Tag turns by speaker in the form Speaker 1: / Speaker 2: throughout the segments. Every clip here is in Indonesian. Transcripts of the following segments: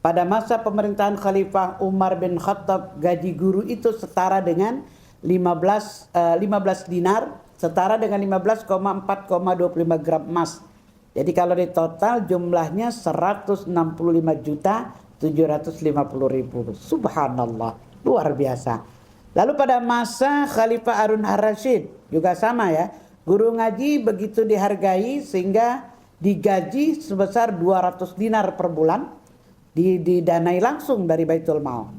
Speaker 1: Pada masa pemerintahan Khalifah Umar bin Khattab, gaji guru itu setara dengan 15 dinar, setara dengan 15,4,25 gram emas. Jadi kalau di total jumlahnya 165.750.000. Subhanallah, luar biasa. Lalu pada masa Khalifah Harun ar-Rasyid juga sama ya. Guru ngaji begitu dihargai sehingga digaji sebesar 200 dinar per bulan, didanai langsung dari Baitul Mal.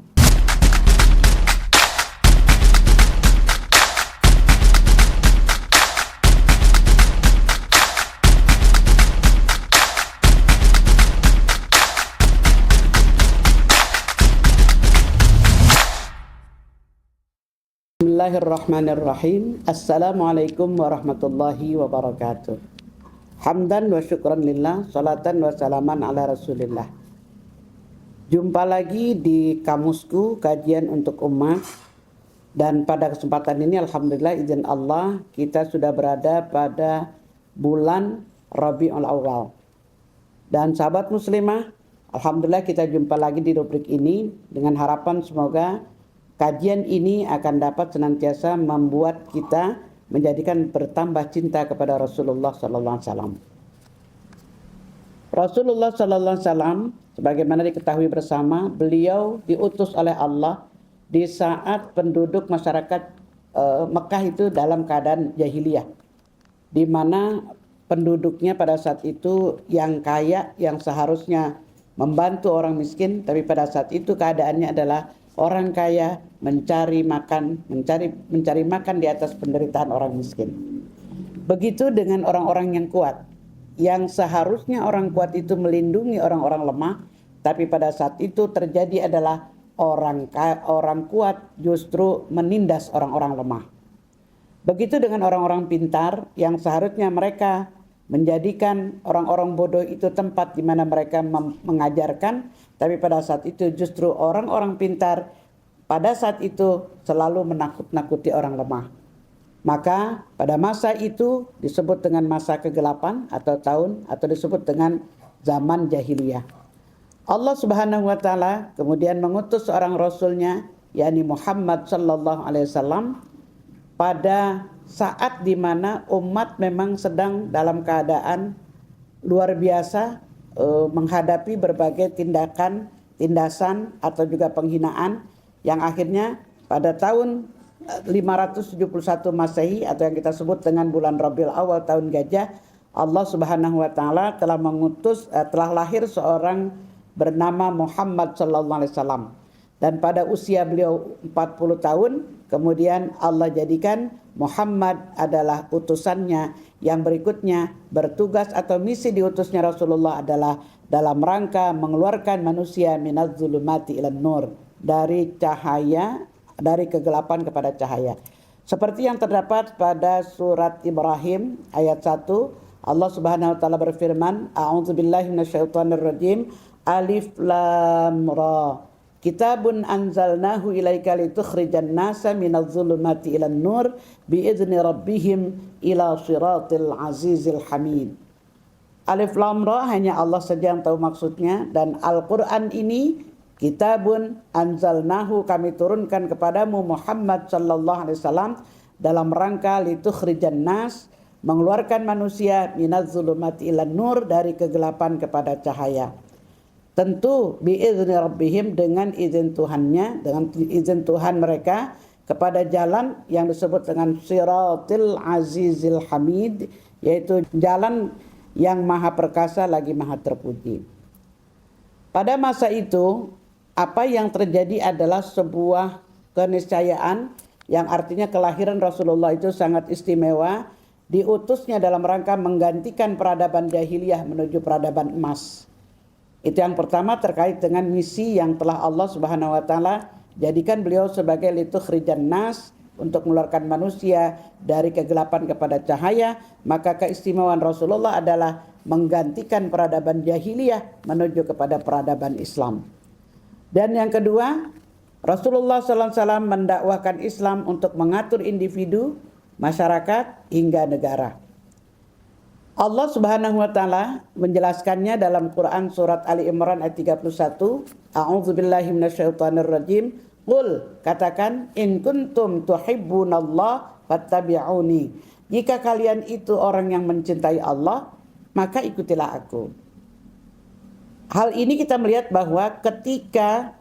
Speaker 1: Bismillahirrahmanirrahim. Assalamualaikum warahmatullahi wabarakatuh. Hamdan wa syukran lillah, salatan wa salaman ala rasulillah. Jumpa lagi di Kamusku, kajian untuk umat. Dan pada kesempatan ini alhamdulillah izin Allah kita sudah berada pada bulan Rabiul Awal. Dan sahabat muslimah, alhamdulillah kita jumpa lagi di rubrik ini dengan harapan semoga kajian ini akan dapat senantiasa membuat kita menjadikan bertambah cinta kepada Rasulullah sallallahu alaihi wasallam. Rasulullah sallallahu alaihi wasallam sebagaimana diketahui bersama, beliau diutus oleh Allah di saat penduduk masyarakat Mekah itu dalam keadaan jahiliyah, di mana penduduknya pada saat itu yang kaya, yang seharusnya membantu orang miskin, tapi pada saat itu keadaannya adalah orang kaya mencari makan di atas penderitaan orang miskin. Begitu dengan orang-orang yang kuat, yang seharusnya orang kuat itu melindungi orang-orang lemah, tapi pada saat itu terjadi adalah orang kuat justru menindas orang-orang lemah. Begitu dengan orang-orang pintar yang seharusnya mereka menjadikan orang-orang bodoh itu tempat di mana mereka mengajarkan, tapi pada saat itu justru orang-orang pintar pada saat itu selalu menakut-nakuti orang lemah. Maka pada masa itu disebut dengan masa kegelapan atau disebut dengan zaman jahiliyah. Allah Subhanahu wa taala kemudian mengutus seorang rasulnya, yakni Muhammad sallallahu alaihi wasallam, pada saat di mana umat memang sedang dalam keadaan luar biasa menghadapi berbagai tindasan atau juga penghinaan yang akhirnya pada tahun 571 Masehi atau yang kita sebut dengan bulan Rabiul Awal tahun gajah, Allah Subhanahu wa taala telah lahir seorang bernama Muhammad sallallahu alaihi wasallam. Dan pada usia beliau 40 tahun, kemudian Allah jadikan Muhammad adalah utusannya yang berikutnya. Bertugas atau misi diutusnya Rasulullah adalah dalam rangka mengeluarkan manusia minaz zulumati ilan nur, dari kegelapan kepada cahaya. Seperti yang terdapat pada surat Ibrahim ayat 1, Allah Subhanahu wa taala berfirman, A'udzubillahi minasyaitonirrajim, Alif Lam Ra. Kitabun anzalnahu ilaika litukhrijan nasa minadh dhulumati ilan nur biizni rabbihim ila siratil azizil hamid. Alif Lam Ra hanya Allah saja yang tahu maksudnya, dan Al-Quran ini kitabun anzalnahu kami turunkan kepadamu Muhammad sallallahu alaihi wasallam dalam rangka litukhrijan nas, mengeluarkan manusia minadh dhulumati ilan nur, dari kegelapan kepada cahaya. Tentu biizni rabbihim, dengan izin Tuhannya, dengan izin Tuhan mereka, kepada jalan yang disebut dengan siratil azizil hamid, yaitu jalan yang maha perkasa lagi maha terpuji. Pada masa itu apa yang terjadi adalah sebuah keniscayaan yang artinya kelahiran Rasulullah itu sangat istimewa, diutusnya dalam rangka menggantikan peradaban jahiliyah menuju peradaban emas. Itu yang pertama terkait dengan misi yang telah Allah Subhanahu wa taala jadikan beliau sebagai litukhrijan nas, untuk mengeluarkan manusia dari kegelapan kepada cahaya. Maka keistimewaan Rasulullah adalah menggantikan peradaban jahiliyah menuju kepada peradaban Islam. Dan yang kedua, Rasulullah sallallahu alaihi wasallam mendakwahkan Islam untuk mengatur individu, masyarakat hingga negara. Allah Subhanahu wa taala menjelaskannya dalam Quran surat Ali Imran ayat 31. A'udzubillahi minasyaitonirrajim. Qul, katakan, in kuntum tuhibbunallah fattabi'uni. Jika kalian itu orang yang mencintai Allah, maka ikutilah aku. Hal ini kita melihat bahwa ketika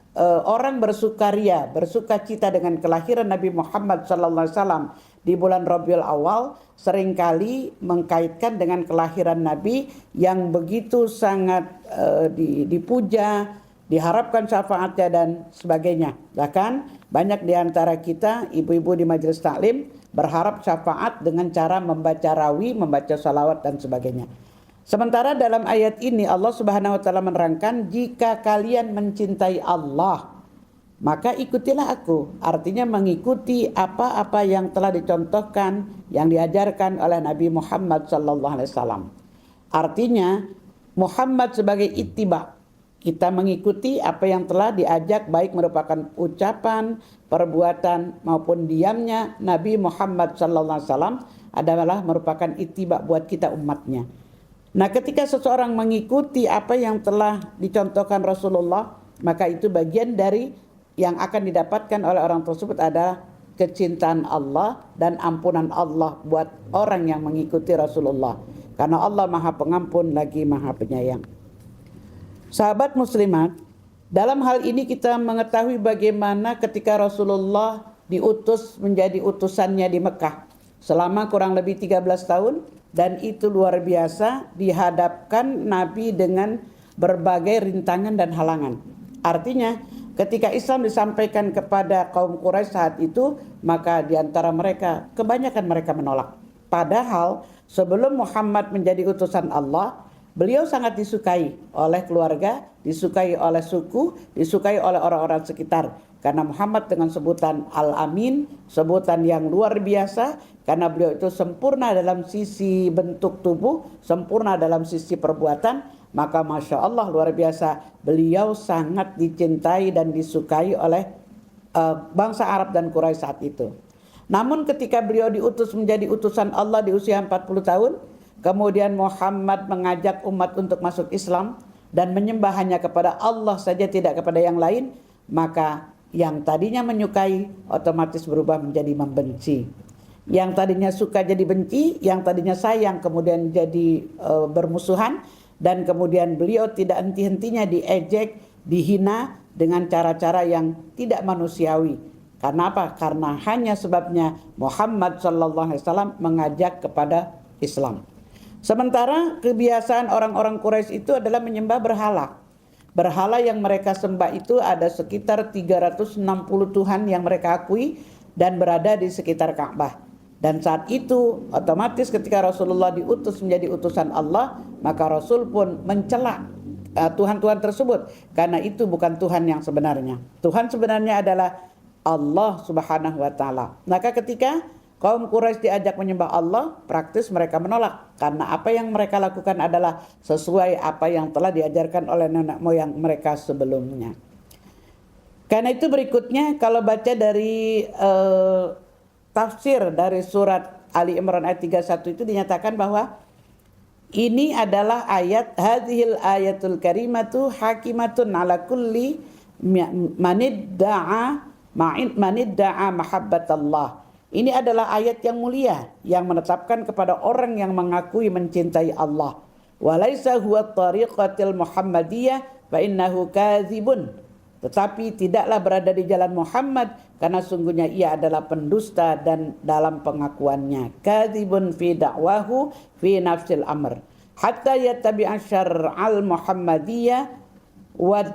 Speaker 1: orang bersukaria, bersukacita dengan kelahiran Nabi Muhammad SAW di bulan Rabiul Awal, seringkali mengkaitkan dengan kelahiran Nabi yang begitu sangat dipuja, diharapkan syafaatnya dan sebagainya. Bahkan banyak di antara kita, ibu-ibu di majelis taklim, berharap syafaat dengan cara membaca rawi, membaca salawat dan sebagainya. Sementara dalam ayat ini Allah Subhanahu wa taala menerangkan, jika kalian mencintai Allah, maka ikutilah aku. Artinya mengikuti apa-apa yang telah dicontohkan, yang diajarkan oleh Nabi Muhammad sallallahu alaihi wasallam. Artinya Muhammad sebagai ittiba, kita mengikuti apa yang telah diajak, baik merupakan ucapan, perbuatan maupun diamnya Nabi Muhammad sallallahu alaihi wasallam adalah merupakan ittiba buat kita umatnya. Nah, ketika seseorang mengikuti apa yang telah dicontohkan Rasulullah, maka itu bagian dari yang akan didapatkan oleh orang tersebut adalah kecintaan Allah dan ampunan Allah buat orang yang mengikuti Rasulullah. Karena Allah Maha Pengampun lagi Maha Penyayang. Sahabat muslimat, dalam hal ini kita mengetahui bagaimana ketika Rasulullah diutus menjadi utusannya di Mekah selama kurang lebih 13 tahun. Dan itu luar biasa, dihadapkan Nabi dengan berbagai rintangan dan halangan. Artinya ketika Islam disampaikan kepada kaum Quraisy saat itu, maka di antara mereka kebanyakan mereka menolak. Padahal sebelum Muhammad menjadi utusan Allah, beliau sangat disukai oleh keluarga, disukai oleh suku, disukai oleh orang-orang sekitar. Karena Muhammad dengan sebutan Al-Amin, sebutan yang luar biasa, karena beliau itu sempurna dalam sisi bentuk tubuh, sempurna dalam sisi perbuatan, maka Masya Allah luar biasa, beliau sangat dicintai dan disukai oleh bangsa Arab dan Quraisy saat itu. Namun ketika beliau diutus menjadi utusan Allah di usia 40 tahun, kemudian Muhammad mengajak umat untuk masuk Islam dan menyembah hanya kepada Allah saja, tidak kepada yang lain, maka yang tadinya menyukai otomatis berubah menjadi membenci. Yang tadinya suka jadi benci, yang tadinya sayang kemudian jadi bermusuhan, dan kemudian beliau tidak henti-hentinya diejek, dihina dengan cara-cara yang tidak manusiawi. Karena apa? Karena hanya sebabnya Muhammad SAW mengajak kepada Islam. Sementara kebiasaan orang-orang Quraisy itu adalah menyembah berhala. Berhala yang mereka sembah itu ada sekitar 360 Tuhan yang mereka akui dan berada di sekitar Ka'bah. Dan saat itu otomatis ketika Rasulullah diutus menjadi utusan Allah, maka Rasul pun mencela Tuhan-Tuhan tersebut. Karena itu bukan Tuhan yang sebenarnya. Tuhan sebenarnya adalah Allah Subhanahu wa taala. Maka ketika kaum Quraisy diajak menyembah Allah, praktis mereka menolak. Karena apa yang mereka lakukan adalah sesuai apa yang telah diajarkan oleh nenek moyang mereka sebelumnya. Karena itu berikutnya kalau baca dari tafsir dari surat Ali Imran ayat 31 itu dinyatakan bahwa ini adalah ayat, hadhil ayatul karimatu hakimatun ala kulli manidda'a mahabbatallah. Ini adalah ayat yang mulia yang menetapkan kepada orang yang mengakui mencintai Allah. Walaisa huwa tariqatil Muhammadiyah fa innahu kadzibun. Tetapi tidaklah berada di jalan Muhammad karena sungguhnya ia adalah pendusta dan dalam pengakuannya. Kadzibun fi da'wahu fi nafsil amr. Hatta yattabi'a syar'al Muhammadiyah wad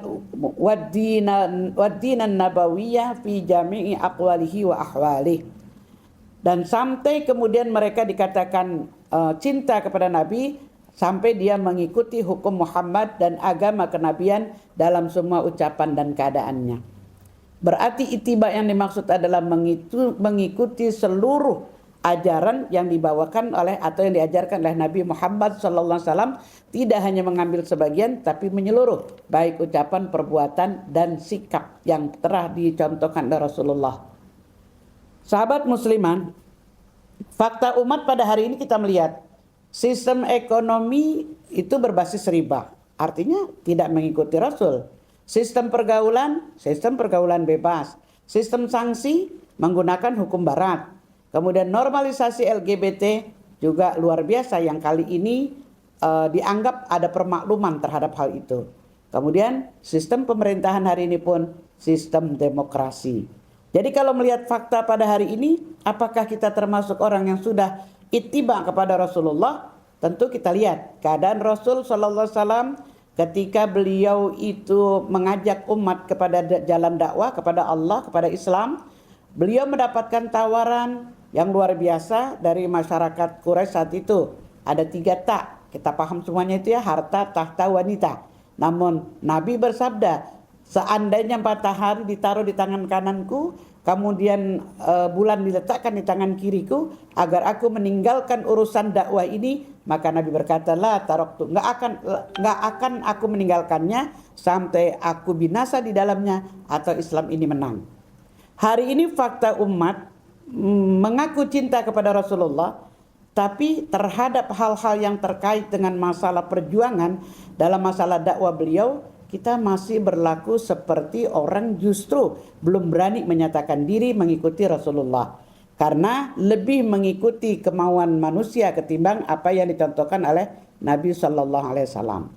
Speaker 1: dinan nabawiyah fi jami'i aqwalihi wa ahwalihi. Dan sampai kemudian mereka dikatakan cinta kepada Nabi sampai dia mengikuti hukum Muhammad dan agama kenabian dalam semua ucapan dan keadaannya. Berarti ittiba yang dimaksud adalah mengikuti seluruh ajaran yang dibawakan oleh atau yang diajarkan oleh Nabi Muhammad SAW, tidak hanya mengambil sebagian tapi menyeluruh, baik ucapan, perbuatan dan sikap yang telah dicontohkan oleh Rasulullah. Sahabat musliman, fakta umat pada hari ini kita melihat Sistem ekonomi itu berbasis riba, artinya tidak mengikuti Rasul. Sistem pergaulan bebas. Sistem sanksi menggunakan hukum barat. Kemudian normalisasi LGBT juga luar biasa yang kali ini dianggap ada permakluman terhadap hal itu. Kemudian sistem pemerintahan hari ini pun sistem demokrasi. Jadi kalau melihat fakta pada hari ini, apakah kita termasuk orang yang sudah ittiba kepada Rasulullah? Tentu kita lihat keadaan Rasul sallallahu alaihi wasallam ketika beliau itu mengajak umat kepada jalan dakwah kepada Allah, kepada Islam, beliau mendapatkan tawaran yang luar biasa dari masyarakat Quraisy saat itu. Ada 3 tak, kita paham semuanya itu ya, harta, tahta, wanita. Namun Nabi bersabda, seandainya matahari ditaruh di tangan kananku, kemudian bulan diletakkan di tangan kiriku, agar aku meninggalkan urusan dakwah ini, maka Nabi berkata, la taraktu, nggak akan aku meninggalkannya sampai aku binasa di dalamnya atau Islam ini menang. Hari ini fakta umat mengaku cinta kepada Rasulullah, tapi terhadap hal-hal yang terkait dengan masalah perjuangan dalam masalah dakwah beliau, kita masih berlaku seperti orang justru belum berani menyatakan diri mengikuti Rasulullah. Karena lebih mengikuti kemauan manusia ketimbang apa yang dicontohkan oleh Nabi Shallallahu Alaihi Wasallam.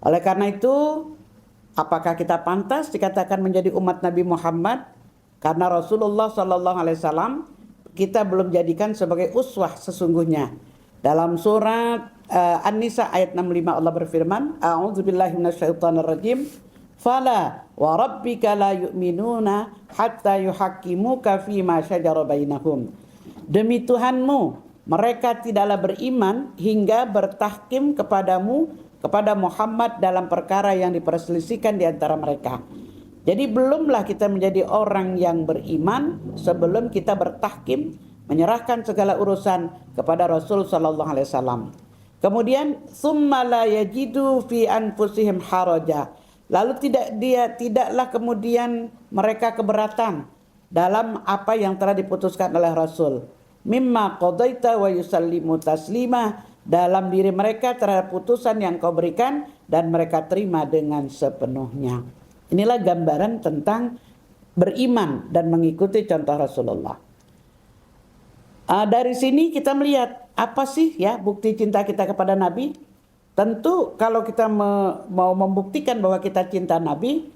Speaker 1: Oleh karena itu, apakah kita pantas dikatakan menjadi umat Nabi Muhammad? Karena Rasulullah Shallallahu Alaihi Wasallam kita belum jadikan sebagai uswah sesungguhnya. Dalam surat An-Nisa ayat 65 Allah berfirman, A'udzubillahi minasyaitonirrajim, fala wa rabbika la yu'minuna hatta yuhaqqimuka fima syajara bainahum. Demi Tuhanmu, mereka tidaklah beriman hingga bertahkim kepadamu, kepada Muhammad dalam perkara yang diperselisihkan di antara mereka. Jadi belumlah kita menjadi orang yang beriman sebelum kita bertahkim, menyerahkan segala urusan kepada Rasul sallallahu alaihi wasallam. Kemudian summa la yajidu fi anfusihim haraja. Lalu tidaklah kemudian mereka keberatan dalam apa yang telah diputuskan oleh Rasul. Mimma qadaita wa yusallimu taslima, dalam diri mereka terhadap putusan yang kau berikan dan mereka terima dengan sepenuhnya. Inilah gambaran tentang beriman dan mengikuti contoh Rasulullah. Dari sini kita melihat apa sih ya bukti cinta kita kepada Nabi? Tentu kalau kita mau membuktikan bahwa kita cinta Nabi,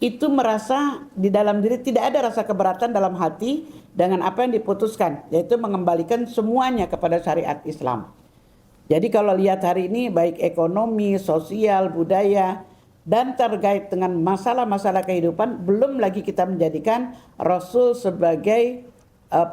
Speaker 1: itu merasa di dalam diri tidak ada rasa keberatan dalam hati dengan apa yang diputuskan, yaitu mengembalikan semuanya kepada syariat Islam. Jadi kalau lihat hari ini baik ekonomi, sosial, budaya, dan terkait dengan masalah-masalah kehidupan, belum lagi kita menjadikan Rasul sebagai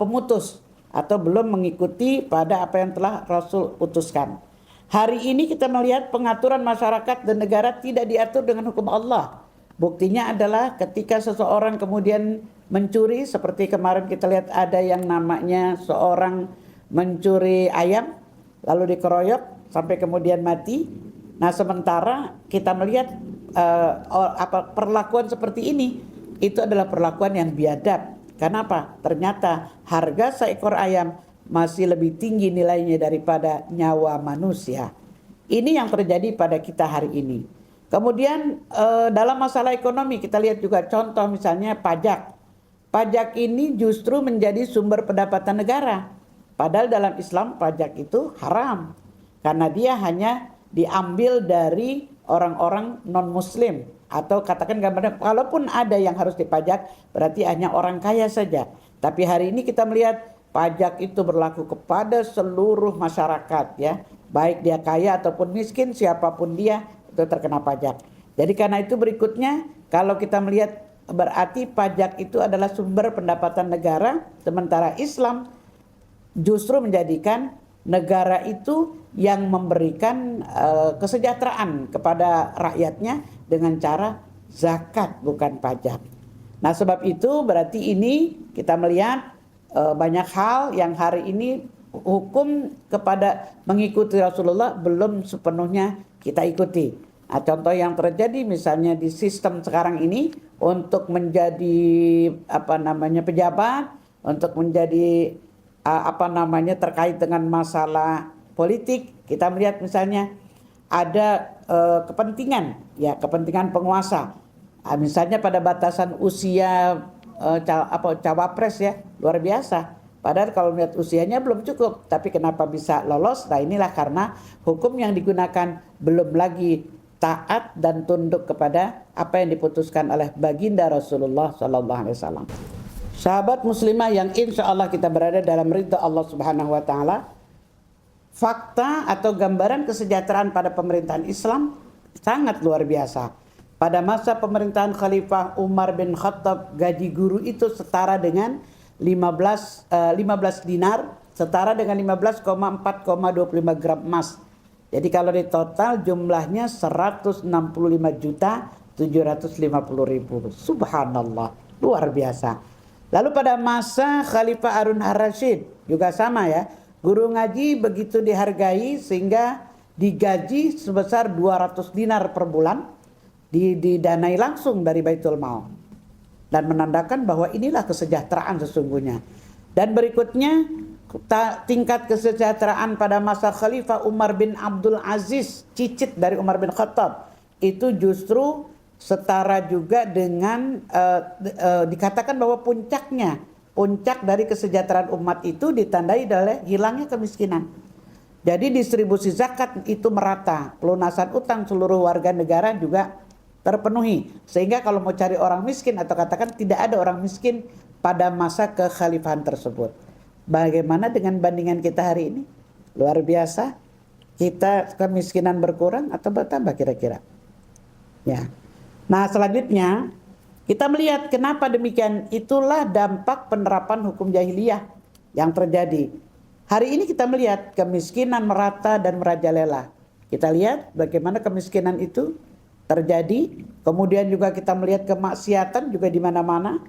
Speaker 1: pemutus atau belum mengikuti pada apa yang telah Rasul putuskan. Hari ini kita melihat pengaturan masyarakat dan negara tidak diatur dengan hukum Allah. Buktinya adalah ketika seseorang kemudian mencuri, seperti kemarin kita lihat ada yang namanya seorang mencuri ayam lalu dikeroyok sampai kemudian mati. Nah, sementara kita melihat perlakuan seperti ini itu adalah perlakuan yang biadab. Kenapa? Ternyata harga seekor ayam masih lebih tinggi nilainya daripada nyawa manusia. Ini yang terjadi pada kita hari ini. Kemudian dalam masalah ekonomi kita lihat juga contoh misalnya pajak. Pajak ini justru menjadi sumber pendapatan negara. Padahal dalam Islam pajak itu haram. Karena dia hanya diambil dari orang-orang non-muslim. Atau katakan gambarnya, kalaupun ada yang harus dipajak berarti hanya orang kaya saja. Tapi hari ini kita melihat pajak itu berlaku kepada seluruh masyarakat ya, baik dia kaya ataupun miskin, siapapun dia itu terkena pajak. Jadi karena itu berikutnya kalau kita melihat berarti pajak itu adalah sumber pendapatan negara, sementara Islam justru menjadikan negara itu yang memberikan kesejahteraan kepada rakyatnya dengan cara zakat bukan pajak. Nah, sebab itu berarti ini kita melihat banyak hal yang hari ini hukum kepada mengikuti Rasulullah belum sepenuhnya kita ikuti. Nah, contoh yang terjadi misalnya di sistem sekarang ini untuk menjadi pejabat, untuk menjadi terkait dengan masalah politik, kita melihat misalnya ada kepentingan, ya kepentingan penguasa. Misalnya pada batasan usia cawapres ya, luar biasa. Padahal kalau melihat usianya belum cukup, tapi kenapa bisa lolos? Nah inilah karena hukum yang digunakan belum lagi taat dan tunduk kepada apa yang diputuskan oleh baginda Rasulullah SAW. Sahabat muslimah yang insya Allah kita berada dalam ridha Allah Subhanahu Wa Taala, fakta atau gambaran kesejahteraan pada pemerintahan Islam sangat luar biasa. Pada masa pemerintahan Khalifah Umar bin Khattab, gaji guru itu setara dengan 15 dinar, setara dengan 15,4,25 gram emas. Jadi kalau di total jumlahnya 165.750.000. Subhanallah, luar biasa. Lalu pada masa Khalifah Harun ar-Rasyid juga sama ya. Guru ngaji begitu dihargai sehingga digaji sebesar 200 dinar per bulan, didanai langsung dari Baitul Mal. Dan menandakan bahwa inilah kesejahteraan sesungguhnya. Dan berikutnya tingkat kesejahteraan pada masa Khalifah Umar bin Abdul Aziz, cicit dari Umar bin Khattab, itu justru setara juga dengan dikatakan bahwa puncak dari kesejahteraan umat itu ditandai oleh hilangnya kemiskinan. Jadi distribusi zakat itu merata, pelunasan utang seluruh warga negara juga terpenuhi. Sehingga kalau mau cari orang miskin atau katakan tidak ada orang miskin pada masa kekhalifahan tersebut. Bagaimana dengan bandingan kita hari ini? Luar biasa. Kita kemiskinan berkurang atau bertambah kira-kira? Ya. Nah, selanjutnya kita melihat kenapa demikian. Itulah dampak penerapan hukum jahiliyah yang terjadi. Hari ini kita melihat kemiskinan merata dan merajalela. Kita lihat bagaimana kemiskinan itu terjadi. Kemudian juga kita melihat kemaksiatan juga di mana-mana.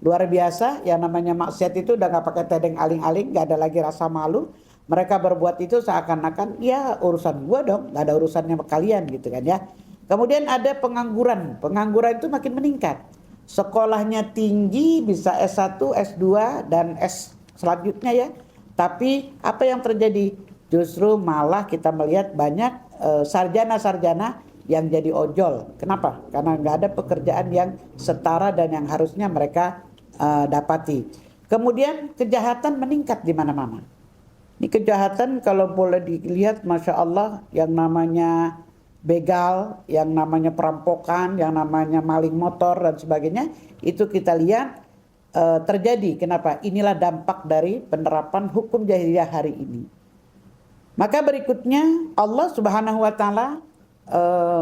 Speaker 1: Luar biasa, yang namanya maksiat itu udah gak pakai tedeng aling-aling, gak ada lagi rasa malu. Mereka berbuat itu seakan-akan ya urusan gua dong, gak ada urusannya sama kalian gitu kan ya. Kemudian ada pengangguran. Pengangguran itu makin meningkat. Sekolahnya tinggi, bisa S1, S2 dan S selanjutnya ya. Tapi apa yang terjadi? Justru malah kita melihat banyak sarjana-sarjana yang jadi ojol. Kenapa? Karena nggak ada pekerjaan yang setara dan yang harusnya mereka dapati. Kemudian kejahatan meningkat di mana-mana. Ini kejahatan kalau boleh dilihat, Masya Allah, yang namanya begal, yang namanya perampokan, yang namanya maling motor dan sebagainya, itu kita lihat terjadi. Kenapa? Inilah dampak dari penerapan hukum jahiliyah hari ini. Maka berikutnya Allah Subhanahu Wa Taala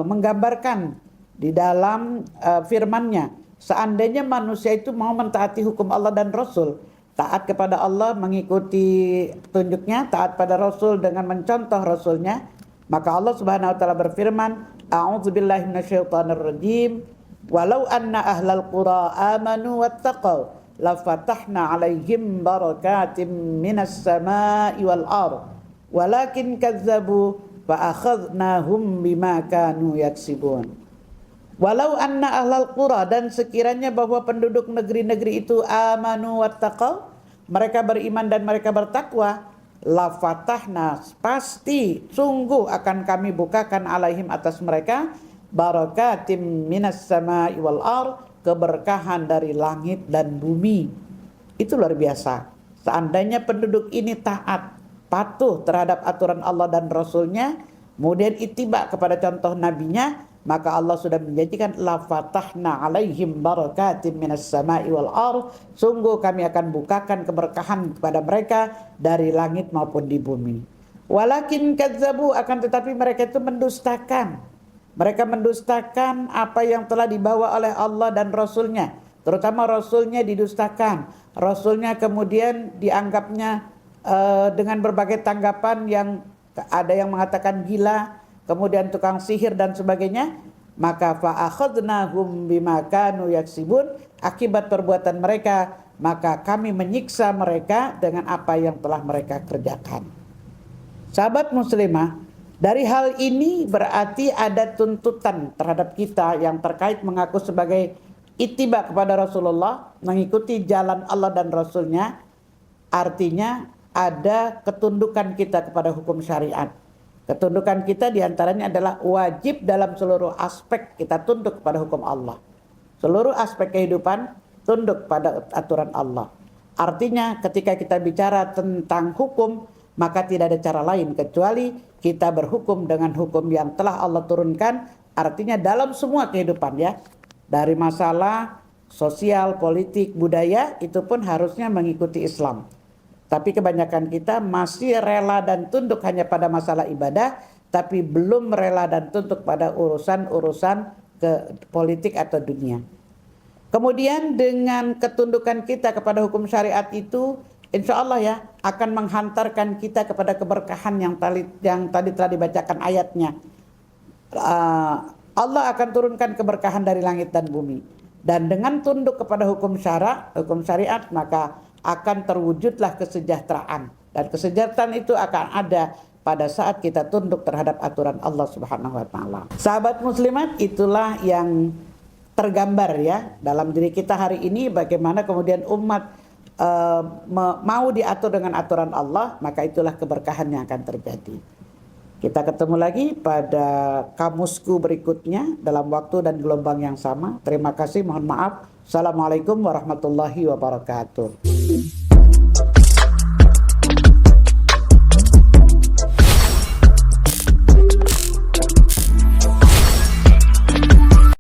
Speaker 1: menggambarkan di dalam firman-Nya, seandainya manusia itu mau mentaati hukum Allah dan Rasul, taat kepada Allah mengikuti petunjuknya, taat pada Rasul dengan mencontoh Rasulnya, maka Allah Subhanahu Wa Taala berfirman, a'udzubillahi minasyaitonirrajim, walau anna ahlal qura amanu wattaqau lafatahna 'alaihim barakatim minas sama'i wal ardh walakin kazzabu fa'akhadnahum bima kanu yaksibun. Walau anna ahlal qura, dan sekiranya bahwa penduduk negeri-negeri itu amanu wattaqau, mereka beriman dan mereka bertakwa, la fatahna, pasti sungguh akan kami bukakan alaihim atas mereka barakatim minas sama'i wal ardh, keberkahan dari langit dan bumi. Itu luar biasa. Seandainya penduduk ini taat, patuh terhadap aturan Allah dan Rasulnya, kemudian ittiba kepada contoh nabinya, maka Allah sudah menjanjikan la fatahna alaihim barakatim minas sama'i wal ardh, sungguh kami akan bukakan keberkahan kepada mereka dari langit maupun di bumi. Walakin kazzabu, akan tetapi mereka itu mendustakan. Mereka mendustakan apa yang telah dibawa oleh Allah dan Rasulnya, terutama Rasulnya didustakan. Rasulnya kemudian dianggapnya dengan berbagai tanggapan, yang ada yang mengatakan gila, kemudian tukang sihir dan sebagainya. Maka fa'akhadnahum bima kanu yaksibun, akibat perbuatan mereka maka kami menyiksa mereka dengan apa yang telah mereka kerjakan. Sahabat muslimah, dari hal ini berarti ada tuntutan terhadap kita yang terkait mengaku sebagai ittiba kepada Rasulullah, mengikuti jalan Allah dan Rasulnya. Artinya ada ketundukan kita kepada hukum syariat. Ketundukan kita diantaranya adalah wajib dalam seluruh aspek kita tunduk kepada hukum Allah. Seluruh aspek kehidupan tunduk pada aturan Allah. Artinya ketika kita bicara tentang hukum, maka tidak ada cara lain kecuali kita berhukum dengan hukum yang telah Allah turunkan. Artinya dalam semua kehidupan ya. Dari masalah sosial, politik, budaya itu pun harusnya mengikuti Islam. Tapi kebanyakan kita masih rela dan tunduk hanya pada masalah ibadah, tapi belum rela dan tunduk pada urusan-urusan ke politik atau dunia. Kemudian dengan ketundukan kita kepada hukum syariat itu, insya Allah ya akan menghantarkan kita kepada keberkahan yang tadi telah dibacakan ayatnya. Allah akan turunkan keberkahan dari langit dan bumi. Dan dengan tunduk kepada hukum syariat, maka akan terwujudlah kesejahteraan. Dan kesejahteraan itu akan ada pada saat kita tunduk terhadap aturan Allah Subhanahu wa taala. Sahabat muslimat, itulah yang tergambar ya dalam diri kita hari ini, bagaimana kemudian umat mau diatur dengan aturan Allah, maka itulah keberkahan yang akan terjadi. Kita ketemu lagi pada kamusku berikutnya dalam waktu dan gelombang yang sama. Terima kasih, mohon maaf. Assalamualaikum warahmatullahi wabarakatuh.